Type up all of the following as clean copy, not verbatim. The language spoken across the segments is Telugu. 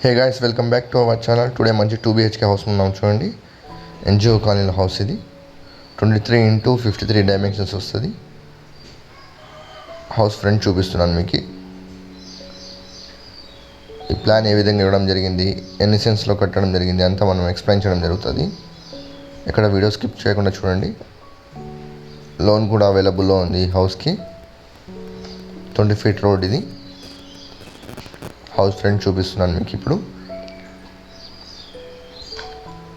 Hey guys, welcome back to our channel. Today మంచి 2 BHK హౌస్ ఉన్నాం చూడండి. ఎన్జిఓ కాలనీలో హౌస్ ఇది. 23x53 డైమెన్షన్స్ వస్తుంది. హౌస్ ఫ్రంట్ చూపిస్తున్నాను మీకు. ఈ ప్లాన్ ఏ విధంగా ఇవ్వడం జరిగింది, ఎన్ని సెన్స్లో కట్టడం జరిగింది అంతా మనం ఎక్స్ప్లెయిన్ చేయడం జరుగుతుంది. ఇక్కడ వీడియో స్కిప్ చేయకుండా చూడండి. లోన్ కూడా అవైలబుల్లో ఉంది ఈ హౌస్కి. 20 feet రోడ్ ఇది. హౌస్ ఫ్రంట్ చూపిస్తున్నాను మీకు ఇప్పుడు.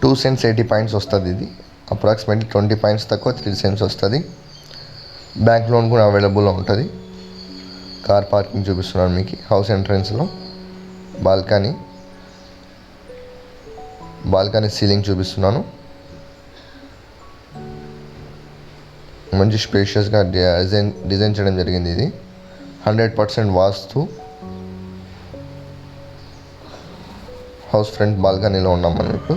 2 cents 80 points వస్తుంది ఇది. అప్రాక్సిమేట్లీ 20 points తక్కువ 3 cents వస్తుంది. బ్యాంక్ లోన్ కూడా అవైలబుల్లో ఉంటుంది. కార్ పార్కింగ్ చూపిస్తున్నాను మీకు. హౌస్ ఎంట్రన్స్లో బాల్కనీ సీలింగ్ చూపిస్తున్నాను. మంచి స్పేషియస్గా డిజైన్ చేయడం జరిగింది ఇది. 100% వాస్తు. హౌస్ ఫ్రంట్ బాల్కనీలో ఉన్నాం మనం ఇప్పుడు.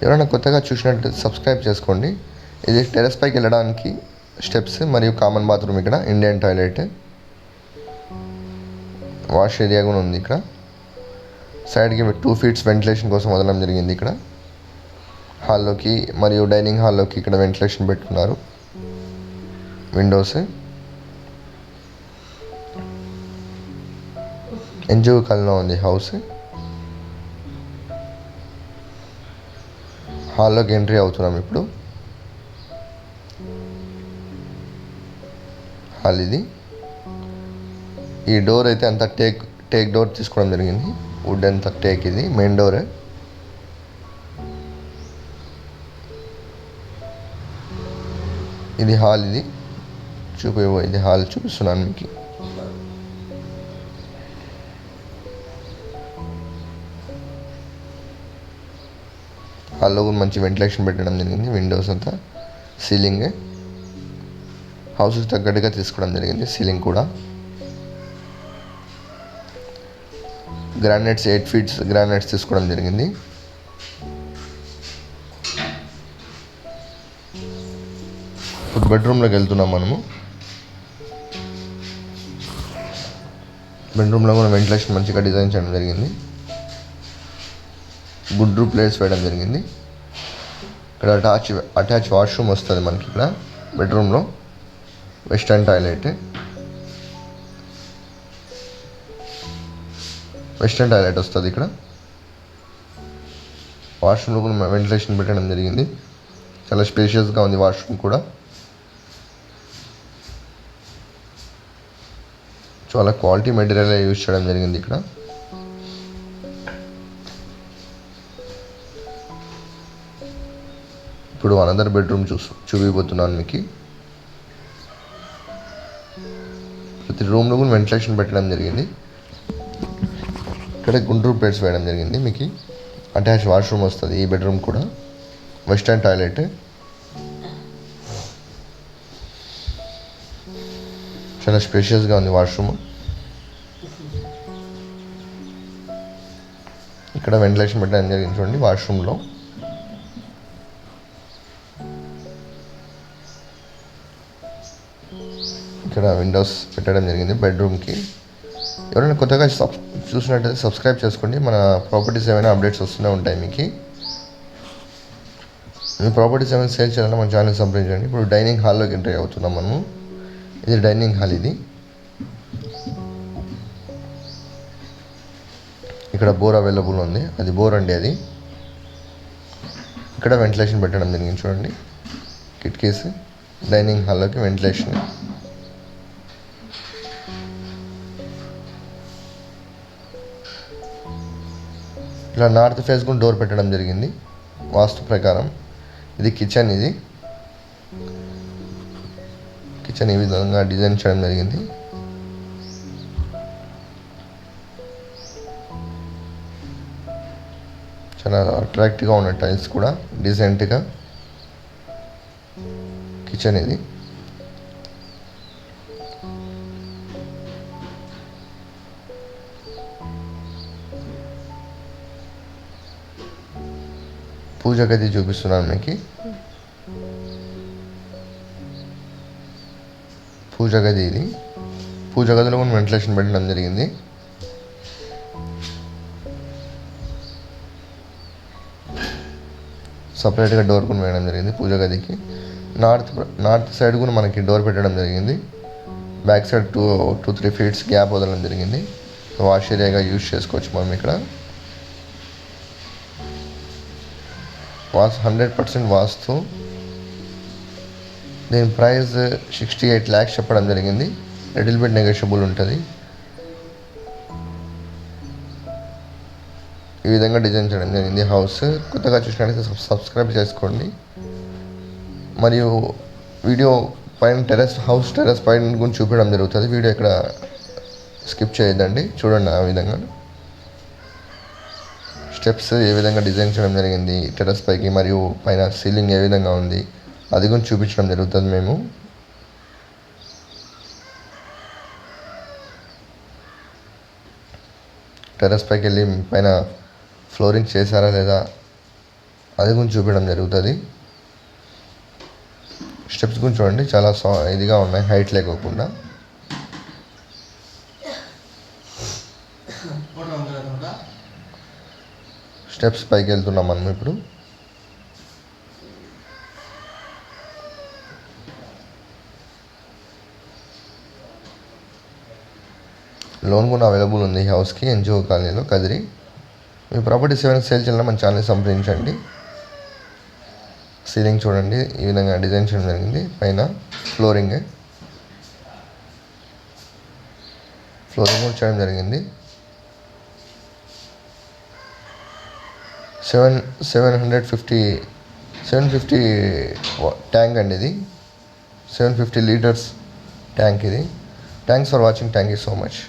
ఎవరైనా కొత్తగా చూసినట్టు సబ్స్క్రైబ్ చేసుకోండి. ఇది టెర్రస్ పైకి వెళ్ళడానికి స్టెప్స్ మరియు కామన్ బాత్రూమ్. ఇక్కడ ఇండియన్ టాయిలెట్, వాష్ ఏరియా కూడా ఉంది. ఇక్కడ సైడ్కి 2 feet వెంటిలేషన్ కోసం వదలడం జరిగింది. ఇక్కడ హాల్లోకి మరియు డైనింగ్ హాల్లోకి ఇక్కడ వెంటిలేషన్ పెట్టుకున్నారు. విండోస్. ఎన్జిఓ కాలనీలో ఉంది హౌస్. హాల్లోకి ఎంట్రీ అవుతున్నాం ఇప్పుడు. హాల్ ఇది. ఈ డోర్ అయితే అంతా టేక్ డోర్ తీసుకోవడం జరిగింది. వుడ్ అంతా టేక్. ఇది మెయిన్ డోరే. ఇది హాల్. ఇది ఇది హాల్ చూపిస్తున్నాను మీకు. హాల్లో మంచి వెంటిలేషన్ పెట్టడం జరిగింది. విండోస్ అంతా, సీలింగ్ హౌస్కి తగ్గట్టుగా తీసుకోవడం జరిగింది. సీలింగ్ కూడా గ్రానైట్స్ 8 feet గ్రానైట్స్ తీసుకోవడం జరిగింది. ఇప్పుడు బెడ్రూమ్లోకి వెళ్తున్నాం మనము. బెడ్రూమ్లో కూడా వెంటిలేషన్ మంచిగా డిజైన్ చేయడం జరిగింది. గుడ్ ప్లేస్ వేయడం జరిగింది. ఇక్కడ అటాచ్ వాష్రూమ్ వస్తుంది మనకి. ఇక్కడ బెడ్రూమ్లో వెస్టర్న్ టాయిలెట్ వస్తుంది. ఇక్కడ వాష్రూమ్లో కూడా వెంటిలేషన్ పెట్టడం జరిగింది. చాలా స్పేషియస్గా ఉంది వాష్రూమ్ కూడా. చాలా క్వాలిటీ మెటీరియల్ యూజ్ చేయడం జరిగింది ఇక్కడ. ఇప్పుడు అనదర్ బెడ్రూమ్ చూపిపోతున్నాను మీకు. ప్రతి రూమ్లో కూడా వెంటిలేషన్ పెట్టడం జరిగింది. ఇక్కడ గుండ్రూరు ప్లేట్స్ వేయడం జరిగింది మీకు. అటాచ్ వాష్రూమ్ వస్తుంది ఈ బెడ్రూమ్ కూడా. Western toilet. చాలా స్పేషియస్గా ఉంది వాష్రూమ్. ఇక్కడ వెంటిలేషన్ పెట్టడం జరిగింది చూడండి వాష్రూమ్లో. ఇక్కడ విండోస్ పెట్టడం జరిగింది బెడ్రూమ్కి. ఎవరైనా కొత్తగా చూసినట్టయితే సబ్స్క్రైబ్ చేసుకోండి. మన ప్రాపర్టీస్ ఏమైనా అప్డేట్స్ వస్తూనే ఉంటాయి మీకు. మీ ప్రాపర్టీస్ ఏమైనా సేల్ చేయాలంటే మన ఛానల్ సంప్రదించండి. ఇప్పుడు డైనింగ్ హాల్లోకి ఎంట్రీ అవుతున్నాం మనము. ఇది డైనింగ్ హాల్. ఇది ఇక్కడ బోర్ అవైలబుల్ ఉంది. అది బోర్ అండి అది. ఇక్కడ వెంటిలేషన్ పెట్టడం జరిగింది చూడండి. కిటికీస్. డైనింగ్ హాల్లోకి వెంటిలేషన్. ఇలా నార్త్ ఫేస్ కూడా డోర్ పెట్టడం జరిగింది వాస్తు ప్రకారం. ఇది కిచెన్. ఇది కిచెన్ ఈ విధంగా డిజైన్ చేయడం జరిగింది. చాలా అట్రాక్టివ్గా ఉన్న టైల్స్ కూడా డీసెంట్గా. కిచెన్ ఇది. పూజ గది చూపిస్తున్నాను మీకు. పూజ గది ఇది. పూజ గదిలో కూడా వెంటిలేషన్ పెట్టడం జరిగింది. సపరేట్గా డోర్ కూడా వేయడం జరిగింది పూజ గదికి. నార్త్ సైడ్ కూడా మనకి డోర్ పెట్టడం జరిగింది. బ్యాక్ సైడ్ 2-3 feet గ్యాప్ వదలడం జరిగింది. వాష్ ఏరియాగా యూజ్ చేసుకోవచ్చు మనం ఇక్కడ. 100% వాస్తు. దీని ప్రైస్ 68 lakhs చెప్పడం జరిగింది. లిటిల్ బిట్ నెగోషియబుల్ ఉంటుంది. ఈ విధంగా డిజైన్ చేయడం జరిగింది హౌస్. కొత్తగా చూసినట్లయితే సబ్స్క్రైబ్ చేసుకోండి. మరియు వీడియో పైన హౌస్ టెర్రస్ పైన గురించి చూపించడం జరుగుతుంది. వీడియో ఇక్కడ స్కిప్ చేయొద్దండి, చూడండి. ఆ విధంగా స్టెప్స్ ఏ విధంగా డిజైన్ చేయడం జరిగింది టెర్రస్ పైకి, మరియు పైన సీలింగ్ ఏ విధంగా ఉంది అది గురించి చూపించడం జరుగుతుంది. మేము టెర్రస్ పైకి వెళ్ళి పైన ఫ్లోరింగ్ చేశారా లేదా అది గురించి చూపించడం జరుగుతుంది. స్టెప్స్ గురించి చూడండి, చాలా ఇదిగా ఉన్నాయి, హైట్ లేకోకుండా. స్టెప్స్ పైకి వెళ్తున్నాం మనం ఇప్పుడు. లోన్ కూడా అవైలబుల్ ఉంది ఈ హౌస్కి, ఎన్జిఓ కాలనీలో, కదిరి. మీ ప్రాపర్టీస్ ఏమైనా సేల్ చేయాలన్నా మన ఛానల్ని సంప్రదించండి. సీలింగ్ చూడండి ఈ విధంగా డిజైన్ చేయడం జరిగింది. పైన ఫ్లోరింగ్ కూడా చేయడం జరిగింది. 750 ట్యాంక్ అండి ఇది. 750 liters ట్యాంక్ ఇది. Thanks for watching. Thank you so much.